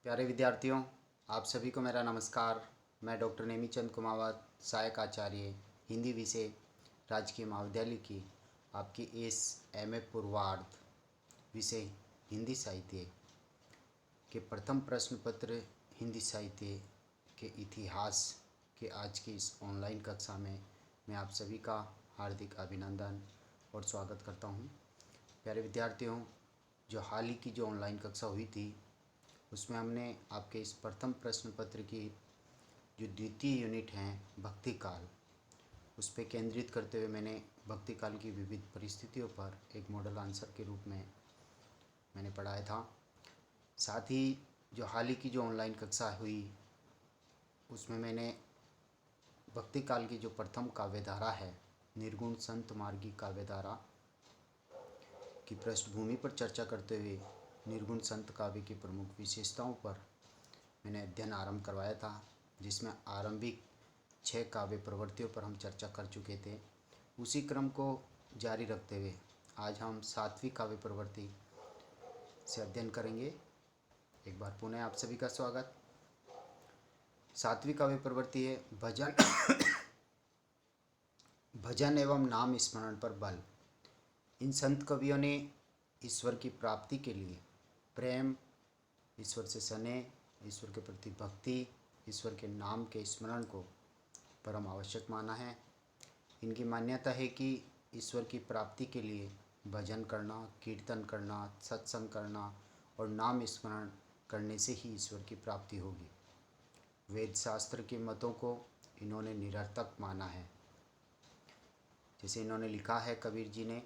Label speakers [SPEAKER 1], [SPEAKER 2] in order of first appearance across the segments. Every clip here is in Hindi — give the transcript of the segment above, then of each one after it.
[SPEAKER 1] प्यारे विद्यार्थियों, आप सभी को मेरा नमस्कार। मैं डॉक्टर नेमीचंद कुमावत, सहायक आचार्य हिंदी विषय, राजकीय महाविद्यालय की आपकी इस एमए पूर्वार्ध विषय हिंदी साहित्य के प्रथम प्रश्न पत्र हिंदी साहित्य के इतिहास के आज की इस ऑनलाइन कक्षा में मैं आप सभी का हार्दिक अभिनंदन और स्वागत करता हूं। प्यारे विद्यार्थियों, जो हाल ही की जो ऑनलाइन कक्षा हुई थी उसमें हमने आपके इस प्रथम प्रश्न पत्र की जो द्वितीय यूनिट है भक्ति काल, उस पर केंद्रित करते हुए मैंने भक्ति काल की विविध परिस्थितियों पर एक मॉडल आंसर के रूप में मैंने पढ़ाया था। साथ ही जो हाल ही की जो ऑनलाइन कक्षा हुई उसमें मैंने भक्ति काल की जो प्रथम काव्यधारा है निर्गुण संत मार्गी काव्यधारा की पृष्ठभूमि पर चर्चा करते हुए निर्गुण संत काव्य की प्रमुख विशेषताओं पर मैंने अध्ययन आरंभ करवाया था, जिसमें आरंभिक 6 काव्य प्रवृत्तियों पर हम चर्चा कर चुके थे। उसी क्रम को जारी रखते हुए आज हम 7वीं काव्य प्रवृत्ति से अध्ययन करेंगे। एक बार पुनः आप सभी का स्वागत। 7वीं काव्य प्रवृत्ति है भजन भजन एवं नाम स्मरण पर बल। इन संत कवियों ने ईश्वर की प्राप्ति के लिए प्रेम, ईश्वर से स्नेह, ईश्वर के प्रति भक्ति, ईश्वर के नाम के स्मरण को परम आवश्यक माना है। इनकी मान्यता है कि ईश्वर की प्राप्ति के लिए भजन करना, कीर्तन करना, सत्संग करना और नाम स्मरण करने से ही ईश्वर की प्राप्ति होगी। वेद शास्त्र के मतों को इन्होंने निरर्थक माना है। जैसे इन्होंने लिखा है कबीर जी ने,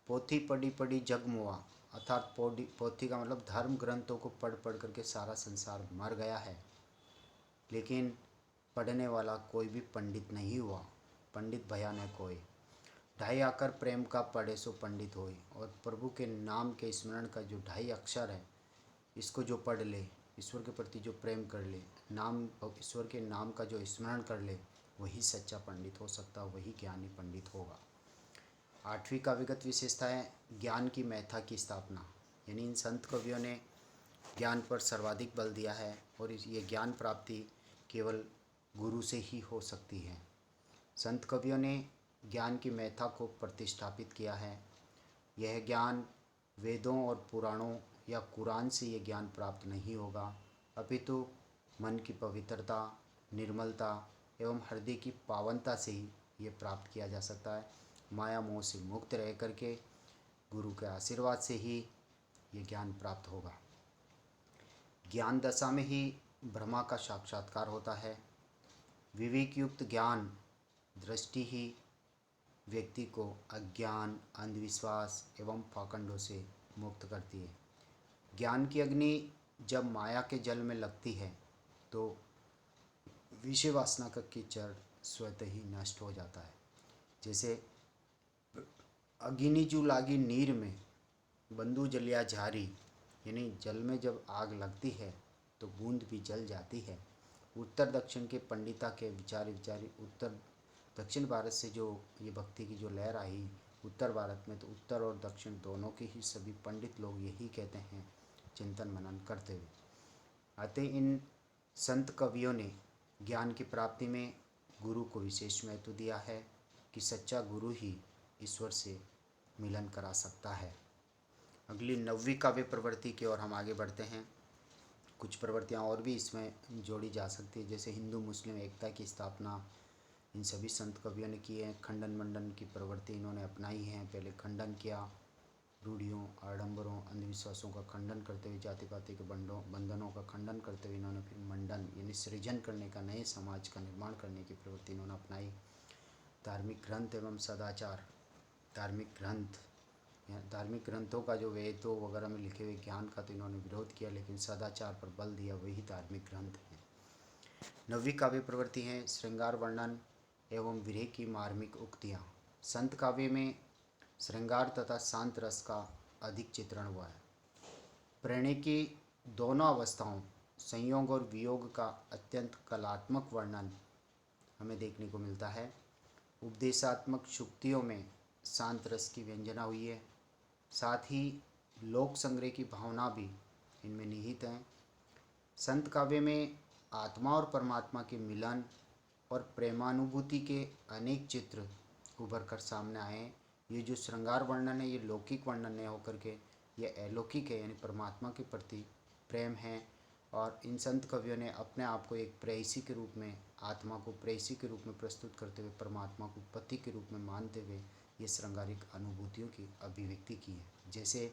[SPEAKER 1] पोथी पढ़ी पढ़ी जग मुआ, अर्थात पोथी का मतलब धर्म ग्रंथों को पढ़ पढ़ करके सारा संसार मर गया है, लेकिन पढ़ने वाला कोई भी पंडित नहीं हुआ। पंडित भया न कोई, ढाई आकर प्रेम का पढ़े सो पंडित होए। और प्रभु के नाम के स्मरण का जो 2.5 अक्षर है, इसको जो पढ़ ले, ईश्वर के प्रति जो प्रेम कर ले, नाम ईश्वर के नाम का जो स्मरण कर ले, वही सच्चा पंडित हो सकता, वही ज्ञानी पंडित होगा। 8वीं काव्यगत विशेषता है ज्ञान की महत्ता की स्थापना। यानी इन संत कवियों ने ज्ञान पर सर्वाधिक बल दिया है और ये ज्ञान प्राप्ति केवल गुरु से ही हो सकती है। संत कवियों ने ज्ञान की महत्ता को प्रतिष्ठापित किया है। यह ज्ञान वेदों और पुराणों या कुरान से ये ज्ञान प्राप्त नहीं होगा, अपितु मन की पवित्रता, निर्मलता एवं हृदय की पावनता से ही ये प्राप्त किया जा सकता है। माया मोह से मुक्त रह करके गुरु के आशीर्वाद से ही ये ज्ञान प्राप्त होगा। ज्ञान दशा में ही ब्रह्मा का साक्षात्कार होता है। विवेक युक्त ज्ञान दृष्टि ही व्यक्ति को अज्ञान, अंधविश्वास एवं पाखंडों से मुक्त करती है। ज्ञान की अग्नि जब माया के जल में लगती है तो विषय वासना का कीचड़ स्वतः ही नष्ट हो जाता है। जैसे अग्नि जू लागी नीर में, बंधु जलिया झारी, यानी जल में जब आग लगती है तो बूंद भी जल जाती है। उत्तर दक्षिण के पंडिता के विचारी उत्तर दक्षिण भारत से जो ये भक्ति की जो लहर आई उत्तर भारत में, तो उत्तर और दक्षिण दोनों के ही सभी पंडित लोग यही कहते हैं चिंतन मनन करते हुए। अतः इन संत कवियों ने ज्ञान की प्राप्ति में गुरु को विशेष महत्व दिया है कि सच्चा गुरु ही ईश्वर से मिलन करा सकता है। अगली 9वीं काव्य प्रवृत्ति की ओर हम आगे बढ़ते हैं। कुछ प्रवृत्तियाँ और भी इसमें जोड़ी जा सकती है, जैसे हिंदू मुस्लिम एकता की स्थापना इन सभी संत कवियों ने की है। खंडन मंडन की प्रवृत्ति इन्होंने अपनाई है। पहले खंडन किया, रूढ़ियों, आडंबरों, अंधविश्वासों का खंडन करते हुए, जाति पाति के बंधनों का खंडन करते हुए इन्होंने फिर मंडन यानी सृजन करने का, नए समाज का निर्माण करने की प्रवृत्ति इन्होंने अपनाई। धार्मिक ग्रंथ एवं सदाचार, धार्मिक ग्रंथों का जो वेदों वगैरह में लिखे हुए ज्ञान का तो इन्होंने विरोध किया, लेकिन सदाचार पर बल दिया, वही धार्मिक ग्रंथ हैं। 9वीं काव्य प्रवृत्ति है श्रृंगार वर्णन एवं विरह की मार्मिक उक्तियाँ। संत काव्य में श्रृंगार तथा शांत रस का अधिक चित्रण हुआ है। प्रणय की दोनों अवस्थाओं, संयोग और वियोग का अत्यंत कलात्मक वर्णन हमें देखने को मिलता है। उपदेशात्मक शुक्तियों में शांत रस की व्यंजना हुई है। साथ ही लोक संग्रह की भावना भी इनमें निहित है। संत काव्य में आत्मा और परमात्मा के मिलन और प्रेमानुभूति के अनेक चित्र उभर कर सामने आए हैं। ये जो श्रृंगार वर्णन है ये लौकिक वर्णन नहीं होकर के ये अलौकिक है, यानी परमात्मा के प्रति प्रेम है। और इन संत कवियों ने अपने आप को एक प्रेयसी के रूप में, आत्मा को प्रेयसी के रूप में प्रस्तुत करते हुए परमात्मा को पति के रूप में मानते हुए ये श्रृंगारिक अनुभूतियों की अभिव्यक्ति की है। जैसे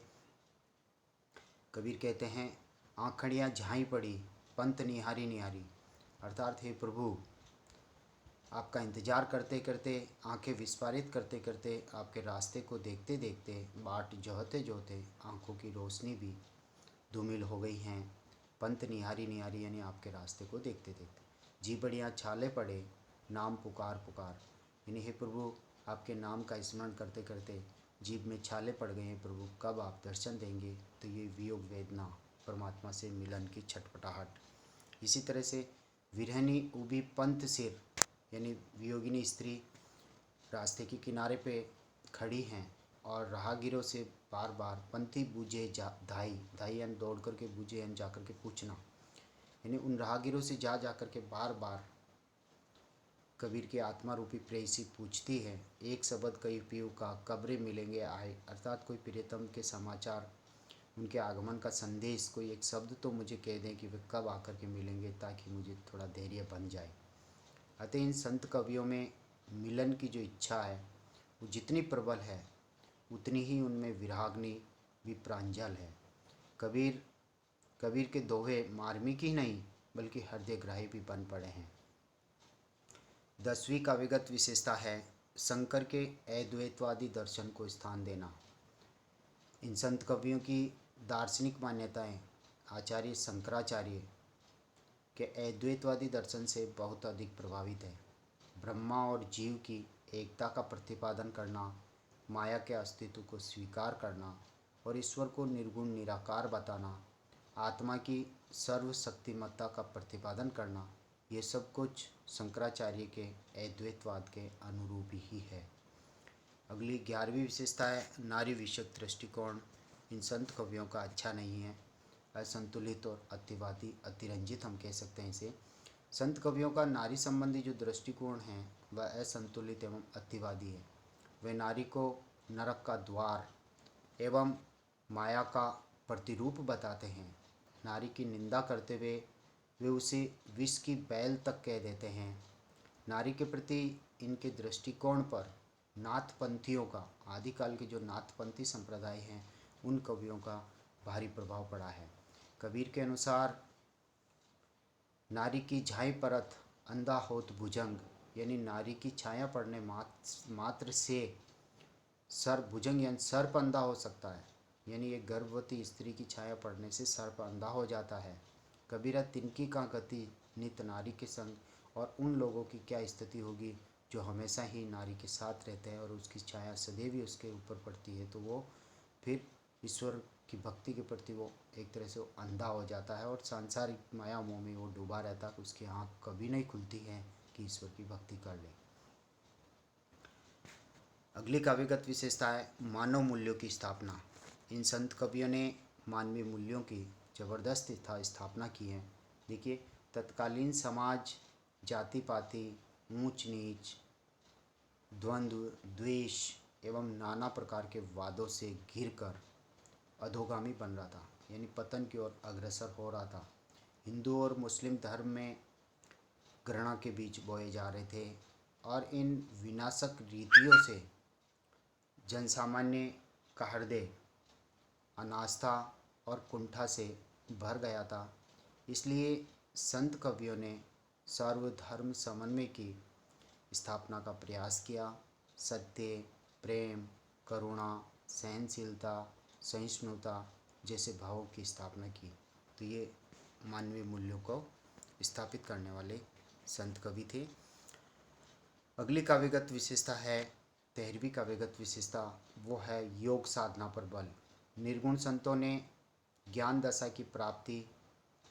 [SPEAKER 1] कबीर कहते हैं, आँखड़ियाँ झाई पड़ी पंत निहारी निहारी, अर्थात हे प्रभु, आपका इंतज़ार करते करते, आंखें विस्फारित करते करते, आपके रास्ते को देखते देखते, बाट जोहते जोहते आंखों की रोशनी भी धूमिल हो गई हैं। पंत निहारी निहारी यानी आपके रास्ते को देखते देखते, जी बढ़िया छाले पड़े नाम पुकार पुकार, यानी हे प्रभु, आपके नाम का स्मरण करते करते जीभ में छाले पड़ गए हैं प्रभु, कब आप दर्शन देंगे। तो ये वियोग वेदना, परमात्मा से मिलन की छटपटाहट। इसी तरह से विरहनी उभी पंत सिर, यानी वियोगिनी स्त्री रास्ते के किनारे पे खड़ी हैं और राहगीरों से बार बार पंथी बूझे जा धाई, धाई यानी दौड़ करके, बूझे यानी जा करके पूछना, यानी उन राहगीरों से जा जा करके बार बार कबीर की आत्मा रूपी प्रेयसी पूछती है, एक शब्द कई पीऊ का कब्रे मिलेंगे आए, अर्थात कोई प्रियतम के समाचार, उनके आगमन का संदेश, कोई एक शब्द तो मुझे कह दें कि वे कब आकर के मिलेंगे, ताकि मुझे थोड़ा धैर्य बन जाए। अतः इन संत कवियों में मिलन की जो इच्छा है वो जितनी प्रबल है उतनी ही उनमें विराग्नि भी प्रांजल है। कबीर के दोहे मार्मिक ही नहीं बल्कि हृदयग्राही भी बन पड़े हैं। 10वीं काव्यगत विशेषता है शंकर के अद्वैतवादी दर्शन को स्थान देना। इन संत कवियों की दार्शनिक मान्यताएं आचार्य शंकराचार्य के अद्वैतवादी दर्शन से बहुत अधिक प्रभावित है। ब्रह्मा और जीव की एकता का प्रतिपादन करना, माया के अस्तित्व को स्वीकार करना और ईश्वर को निर्गुण निराकार बताना, आत्मा की सर्वशक्तिमत्ता का प्रतिपादन करना, ये सब कुछ शंकराचार्य के अद्वैतवाद के अनुरूप ही है। अगली 11वीं विशेषता है नारी विषयक दृष्टिकोण। इन संत कवियों का अच्छा नहीं है, असंतुलित और अतिवादी, अतिरंजित हम कह सकते हैं इसे। संत कवियों का नारी संबंधी जो दृष्टिकोण है वह असंतुलित एवं अतिवादी है। वे नारी को नरक का द्वार एवं माया का प्रतिरूप बताते हैं। नारी की निंदा करते हुए वे उसे विष की बैल तक कह देते हैं। नारी के प्रति इनके दृष्टिकोण पर नाथपंथियों का, आदिकाल के जो नाथपंथी संप्रदाय हैं उन कवियों का भारी प्रभाव पड़ा है। कबीर के अनुसार नारी की झाई परत अंधा होत भुजंग, यानी नारी की छाया पड़ने मात्र से भुजंग यानी सर्प अंधा हो सकता है, यानी एक गर्भवती स्त्री की छाया पड़ने से सर्प अंधा हो जाता है। कबीरा तिनकी का गति नित नारी के संग, और उन लोगों की क्या स्थिति होगी जो हमेशा ही नारी के साथ रहते हैं और उसकी छाया सदैव ही उसके ऊपर पड़ती है, तो वो फिर ईश्वर की भक्ति के प्रति वो एक तरह से अंधा हो जाता है और सांसारिक माया मोह में वो डूबा रहता है, उसकी आँख कभी नहीं खुलती है कि ईश्वर की भक्ति कर ले। अगली काव्यगत विशेषता है मानव मूल्यों की स्थापना। इन संत कवियों ने मानवीय मूल्यों की जबरदस्त स्थापना की है। देखिए, तत्कालीन समाज जाति पाति, ऊंच नीच, द्वंद्व, द्वेष एवं नाना प्रकार के वादों से घिरकर अधोगामी बन रहा था, यानी पतन की ओर अग्रसर हो रहा था। हिंदू और मुस्लिम धर्म में घृणा के बीज बोए जा रहे थे और इन विनाशक रीतियों से जनसामान्य का हृदय अनास्था और कुंठा से भर गया था। इसलिए संत कवियों ने सर्वधर्म समन्वय की स्थापना का प्रयास किया। सत्य, प्रेम, करुणा, सहनशीलता, सहिष्णुता जैसे भावों की स्थापना की। तो ये मानवीय मूल्यों को स्थापित करने वाले संत कवि थे। अगली काव्यगत विशेषता है 13वीं काव्यगत विशेषता, वो है योग साधना पर बल। निर्गुण संतों ने ज्ञान दशा की प्राप्ति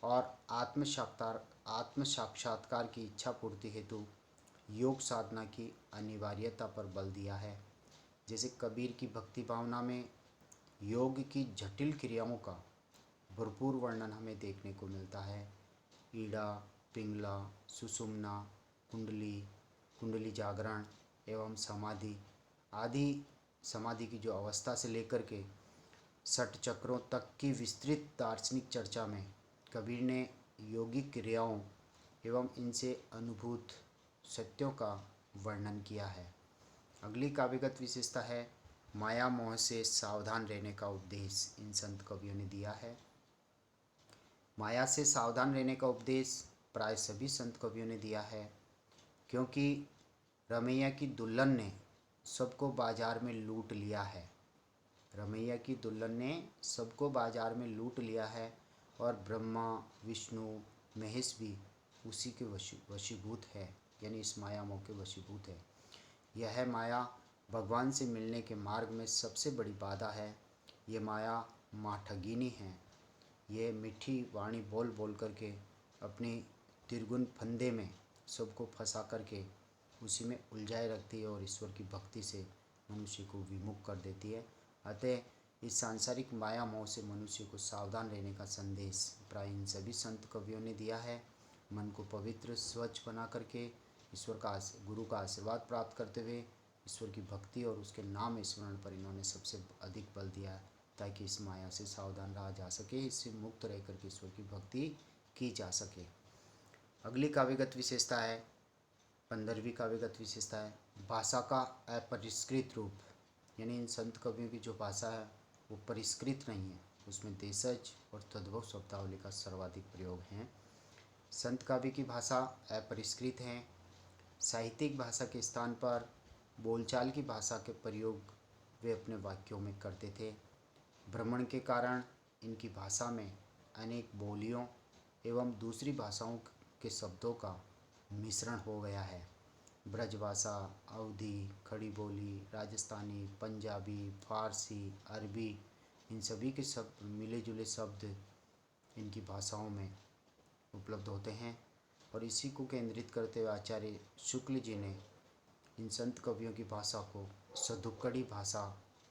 [SPEAKER 1] और आत्म साक्षात्कार की इच्छा पूर्ति हेतु योग साधना की अनिवार्यता पर बल दिया है। जैसे कबीर की भक्ति भावना में योग की जटिल क्रियाओं का भरपूर वर्णन हमें देखने को मिलता है। ईड़ा, पिंगला, सुषुम्ना, कुंडली, कुंडली जागरण एवं समाधि आदि, समाधि की जो अवस्था से लेकर के षट चक्रों तक की विस्तृत दार्शनिक चर्चा में कबीर ने योगिक क्रियाओं एवं इनसे अनुभूत सत्यों का वर्णन किया है। अगली काव्यगत विशेषता है माया मोह से सावधान रहने का उपदेश इन संत कवियों ने दिया है। माया से सावधान रहने का उपदेश प्राय सभी संत कवियों ने दिया है, क्योंकि रमैया की दुल्हन ने सबको बाजार में लूट लिया है। रमैया की दुल्हन ने सबको बाजार में लूट लिया है और ब्रह्मा, विष्णु, महेश भी उसी के वशीभूत है, यानी इस माया मोह के वशीभूत है। यह माया भगवान से मिलने के मार्ग में सबसे बड़ी बाधा है। ये माया माँ ठगिनी है। ये मीठी वाणी बोल बोल करके अपनी त्रिगुण फंदे में सबको फंसा करके उसी में उलझाए रखती है और ईश्वर की भक्ति से मनुष्य को विमुख कर देती है। अतः इस सांसारिक माया मोह से मनुष्य को सावधान रहने का संदेश प्राय इन सभी संत कवियों ने दिया है। मन को पवित्र स्वच्छ बना करके ईश्वर का, गुरु का आशीर्वाद प्राप्त करते हुए ईश्वर की भक्ति और उसके नाम स्मरण पर इन्होंने सबसे अधिक बल दिया है, ताकि इस माया से सावधान रहा जा सके, इससे मुक्त रह करके ईश्वर की भक्ति की जा सके। अगली काव्यगत विशेषता है, 15वीं काव्यगत विशेषता है भाषा का अपरिष्कृत रूप। यानी इन संत कवियों की जो भाषा है वो परिष्कृत नहीं है, उसमें देशज और तद्भव शब्दावली का सर्वाधिक प्रयोग है। संत काव्य की भाषा अपरिष्कृत है। साहित्यिक भाषा के स्थान पर बोलचाल की भाषा के प्रयोग वे अपने वाक्यों में करते थे। भ्रमण के कारण इनकी भाषा में अनेक बोलियों एवं दूसरी भाषाओं के शब्दों का मिश्रण हो गया है। ब्रजभाषा, अवधी, खड़ी बोली, राजस्थानी, पंजाबी, फारसी, अरबी, इन सभी के सब मिले जुले शब्द इनकी भाषाओं में उपलब्ध होते हैं। और इसी को केंद्रित करते हुए आचार्य शुक्ल जी ने इन संत कवियों की भाषा को सधुक्कड़ी भाषा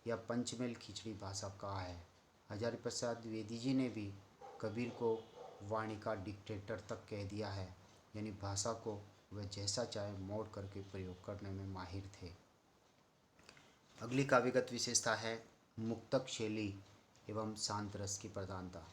[SPEAKER 1] या पंचमेल खिचड़ी भाषा कहा है। हजारी प्रसाद द्विवेदी जी ने भी कबीर को वाणी का डिक्टेटर तक कह दिया है, यानी भाषा को वह जैसा चाहे मोड़ करके प्रयोग करने में माहिर थे। अगली काव्यगत विशेषता है मुक्तक शैली एवं शांत रस की प्रधानता।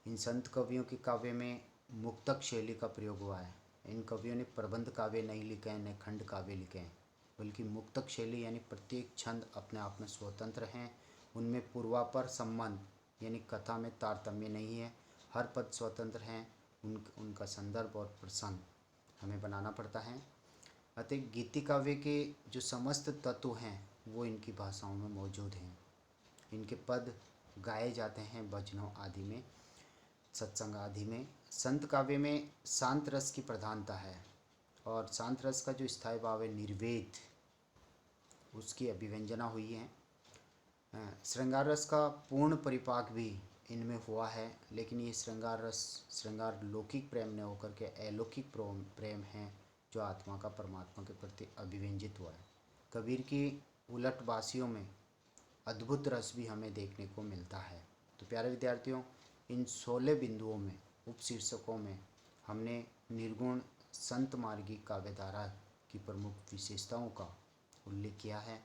[SPEAKER 1] इन संत कवियों के काव्य में मुक्तक शैली का प्रयोग हुआ है। इन कवियों ने प्रबंध काव्य नहीं लिखे हैं, न खंड काव्य लिखे हैं, बल्कि मुक्तक शैली यानी प्रत्येक छंद अपने आप में स्वतंत्र हैं। उनमें पूर्वापर संबंध यानी कथा में तारतम्य नहीं है, हर पद स्वतंत्र हैं। उनका संदर्भ और प्रसंग हमें बनाना पड़ता है। अतः गीति काव्य के जो समस्त तत्व हैं वो इनकी भाषाओं में मौजूद हैं। इनके पद गाए जाते हैं भजनों आदि में, सत्संग आदि में। संत काव्य में शांत रस की प्रधानता है और शांत रस का जो स्थायी भाव है निर्वेद, उसकी अभिव्यंजना हुई है। श्रृंगार रस का पूर्ण परिपाक भी इनमें हुआ है, लेकिन ये श्रृंगार रस श्रृंगार लौकिक प्रेम न होकर के अलौकिक प्रेम है जो आत्मा का परमात्मा के प्रति अभिव्यंजित हुआ है। कबीर की उलटबासियों में अद्भुत रस भी हमें देखने को मिलता है। तो प्यारे विद्यार्थियों, इन 16 बिंदुओं में उपशीर्षकों में हमने निर्गुण संत मार्गी काव्यधारा की प्रमुख विशेषताओं का उल्लेख किया है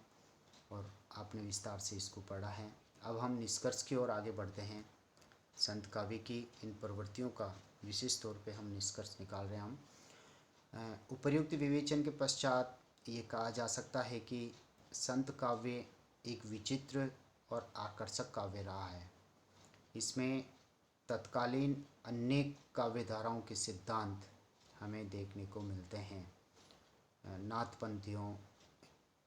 [SPEAKER 1] और आपने विस्तार से इसको पढ़ा है। अब हम निष्कर्ष की ओर आगे बढ़ते हैं। संत काव्य की इन प्रवृत्तियों का विशेष तौर पे हम निष्कर्ष निकाल रहे हैं। हम उपर्युक्त विवेचन के पश्चात ये कहा जा सकता है कि संत काव्य एक विचित्र और आकर्षक काव्य रहा है। इसमें तत्कालीन अनेक काव्यधाराओं के सिद्धांत हमें देखने को मिलते हैं। नाथपंथियों,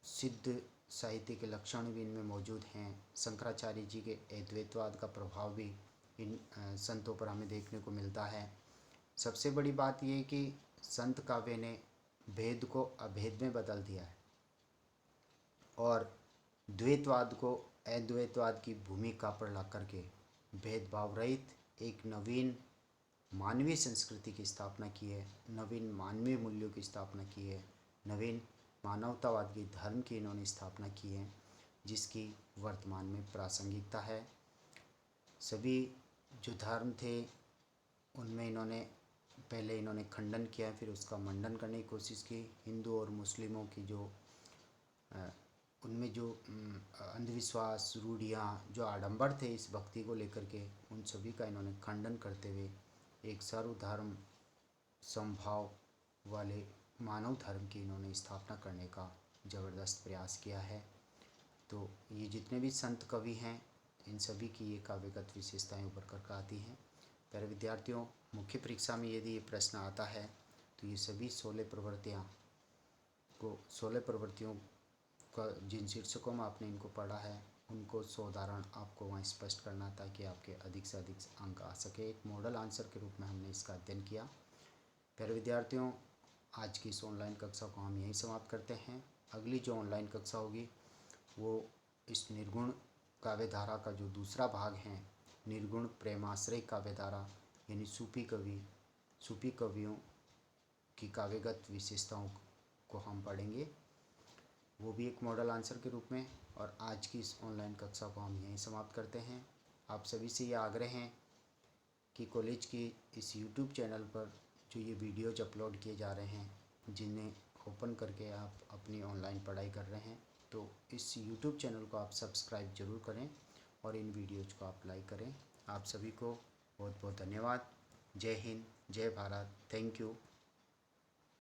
[SPEAKER 1] सिद्ध साहित्य के लक्षण भी इनमें मौजूद हैं। शंकराचार्य जी के अद्वैतवाद का प्रभाव भी इन संतों पर हमें देखने को मिलता है। सबसे बड़ी बात यह है कि संत काव्य ने भेद को अभेद में बदल दिया है और द्वैतवाद को अद्वैतवाद की भूमिका पर ला करके भेदभाव रहित एक नवीन मानवीय संस्कृति की स्थापना की है, नवीन मानवीय मूल्यों की स्थापना की है, नवीन मानवतावाद की धर्म की इन्होंने स्थापना की है, जिसकी वर्तमान में प्रासंगिकता है। सभी जो धर्म थे उनमें इन्होंने खंडन किया, फिर उसका मंडन करने की कोशिश की। हिंदू और मुस्लिमों की जो उनमें जो अंधविश्वास, रूढ़ियाँ, जो आडंबर थे इस भक्ति को लेकर के, उन सभी का इन्होंने खंडन करते हुए एक सर्वधर्म समभाव वाले मानव धर्म की इन्होंने स्थापना करने का ज़बरदस्त प्रयास किया है। तो ये जितने भी संत कवि हैं, इन सभी की ये काव्यगत विशेषताएं उभर कर आती हैं। प्यारे विद्यार्थियों, मुख्य परीक्षा में यदि ये प्रश्न आता है तो ये सभी 16 प्रवृत्तियों का जिन शीर्षकों में आपने इनको पढ़ा है उनको 100 उदाहरण आपको वहाँ स्पष्ट करना, ताकि आपके अधिक से अधिक अंक आ सके। एक मॉडल आंसर के रूप में हमने इसका अध्ययन किया। प्यारे विद्यार्थियों, आज की इस ऑनलाइन कक्षा को हम यहीं समाप्त करते हैं। अगली जो ऑनलाइन कक्षा होगी वो इस निर्गुण काव्यधारा का जो दूसरा भाग है, निर्गुण प्रेमाश्रय काव्यधारा, यानी सूफी कवियों की काव्यगत विशेषताओं को हम पढ़ेंगे, वो भी एक मॉडल आंसर के रूप में। और आज की इस ऑनलाइन कक्षा को हम यहीं समाप्त करते हैं। आप सभी से ये आग्रह है कि कॉलेज की इस यूट्यूब चैनल पर जो ये वीडियोज अपलोड किए जा रहे हैं, जिन्हें ओपन करके आप अपनी ऑनलाइन पढ़ाई कर रहे हैं, तो इस यूट्यूब चैनल को आप सब्सक्राइब ज़रूर करें और इन वीडियोज़ को आप लाइक करें। आप सभी को बहुत बहुत धन्यवाद। जय हिंद, जय भारत, थैंक यू।